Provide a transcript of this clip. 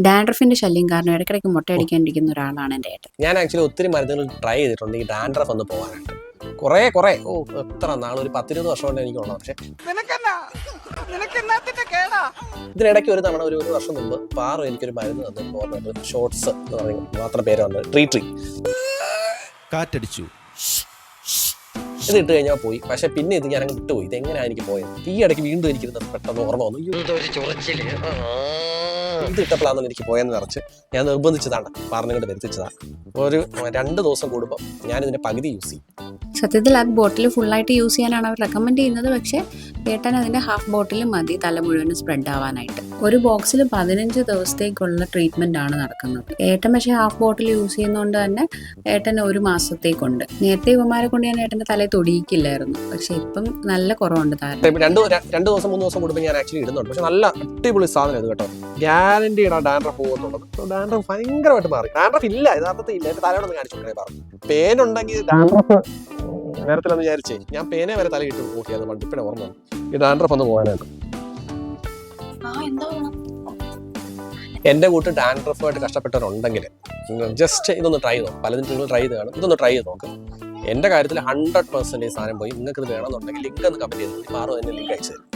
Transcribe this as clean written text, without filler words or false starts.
ഡാൻഡ്രഫിന്റെ ശല്യം കാരണം ഇടയ്ക്കിടയ്ക്ക് മുട്ടയടിക്കാണ്ടിരിക്കുന്ന ഒരാളാണ് എൻ്റെ ഏട്ടൻ. ഞാൻ ആക്ച്വലി ഒത്തിരി മരുന്നുകൾ ട്രൈ ചെയ്തിട്ടുണ്ട് ഈ ഡാൻഡ്രഫ് ഒന്ന് പോകാനായിട്ട്. കുറെ എത്ര നാൾ, ഒരു 10-20 വർഷം കൊണ്ട് എനിക്കുള്ളത്. പക്ഷെ ഇതിനിടയ്ക്ക് ഒരു തവണ ഒരു വർഷം മുമ്പ് പാറു എനിക്കൊരു മരുന്ന് തന്നു, ഓർമ്മ ഷോർട്സ് എന്ന് പറയുന്നത് മാത്രം പേര് വന്നത്, ട്രീ കാറ്റടിച്ചു. ഇത് ഇട്ട് കഴിഞ്ഞാൽ പോയി. പക്ഷെ പിന്നെ ഇത് ഞാൻ അങ്ങ് വിട്ടുപോയി. ഇതെങ്ങനെയാണ് എനിക്ക് പോയത്? ഈ ഇടയ്ക്ക് വീണ്ടും എനിക്കിരുന്നത് പെട്ടെന്ന് ഓർമ്മ വന്നു, ഇത് ഇട്ടപ്പോഴാണെന്ന് എനിക്ക് പോയെന്ന് നിറച്ച് ഞാൻ നിർബന്ധിച്ചതാണ്, പറഞ്ഞുകൊണ്ട് വരുത്തിച്ചതാണ്. ഒരു 2 ദിവസം കൂടുമ്പോൾ ഞാനിതിൻ്റെ പകുതി യൂസ് ചെയ്യും. സത്യത്തിൽ ആ ബോട്ടിൽ ഫുള്ളായിട്ട് യൂസ് ചെയ്യാനാണ് അവർ റെക്കമെൻഡ് ചെയ്യുന്നത്. പക്ഷേ ഏട്ടൻ അതിൻ്റെ ഹാഫ് ബോട്ടിൽ മതി തല മുഴുവനും സ്പ്രെഡ് ആവാനായിട്ട്. ഒരു ബോക്സിൽ 15 ദിവസത്തേക്കുള്ള ട്രീറ്റ്മെൻ്റ് ആണ് നടക്കുന്നത്. ഏട്ടൻ പക്ഷേ ഹാഫ് ബോട്ടിൽ യൂസ് ചെയ്യുന്നതുകൊണ്ട് തന്നെ ഏട്ടൻ 1 മാസത്തേക്കുണ്ട്. നേരത്തെ ഇവന്മാരെ കൊണ്ട് ഞാൻ ഏട്ടൻ്റെ തലയിൽ തൊടിയിക്കില്ലായിരുന്നു. പക്ഷെ ഇപ്പം നല്ല കുറവുണ്ട് താരം. 2 ദിവസം 3 ദിവസം കൂടുമ്പോൾ ഞാൻ ആക്ച്വലി ഇടുന്നുണ്ട്. പക്ഷെ നല്ല അടിപൊളി സാധനം ഇത് കേട്ടോ. ഗ്യാരണ്ടി ഇടാൻ ഡാൻഡ്രഫ് പോകുന്നുള്ളത്. ഡാൻഡ്രഫ് ഭയങ്കരമായിട്ട് മാറി. ഡാൻഡ്രഫ് ഇല്ല, യഥാർത്ഥത്തിൽ ഇല്ല. എൻ്റെ തലയോടൊന്ന് കാണിച്ചു പറഞ്ഞു. പേനുണ്ടെങ്കിൽ ഡാൻഡ്രഫ് നേരത്തിലെന്ന് വിചാരിച്ചേ ഞാൻ പേനെ വരെ തലയിട്ട് നോക്കി. അത് പണ്ടിപ്പിടെ ഓർമ്മ ഈ ഡാൻഡ്രഫ് ഒന്ന് പോകാനായിട്ട്. എൻ്റെ കൂട്ട് ഡാൻഡ്രഫുമായിട്ട് കഷ്ടപ്പെട്ടവരുണ്ടെങ്കിൽ ജസ്റ്റ് ഇതൊന്ന് ട്രൈ ചെയ്തോ. പലതിനും നിങ്ങൾ ട്രൈ ചെയ്ത് കാണും, ഇതൊന്ന് ട്രൈ ചെയ്ത് നോക്ക്. എൻ്റെ കാര്യത്തിൽ 100% സാധനം പോയി. നിങ്ങൾക്ക് ഇത് വേണമെന്നുണ്ടെങ്കിൽ ലിങ്ക് ഒന്ന് കമൻറ്റ് ചെയ്ത് മാറും, അതിൻ്റെ ലിങ്ക് അയച്ചു തരും.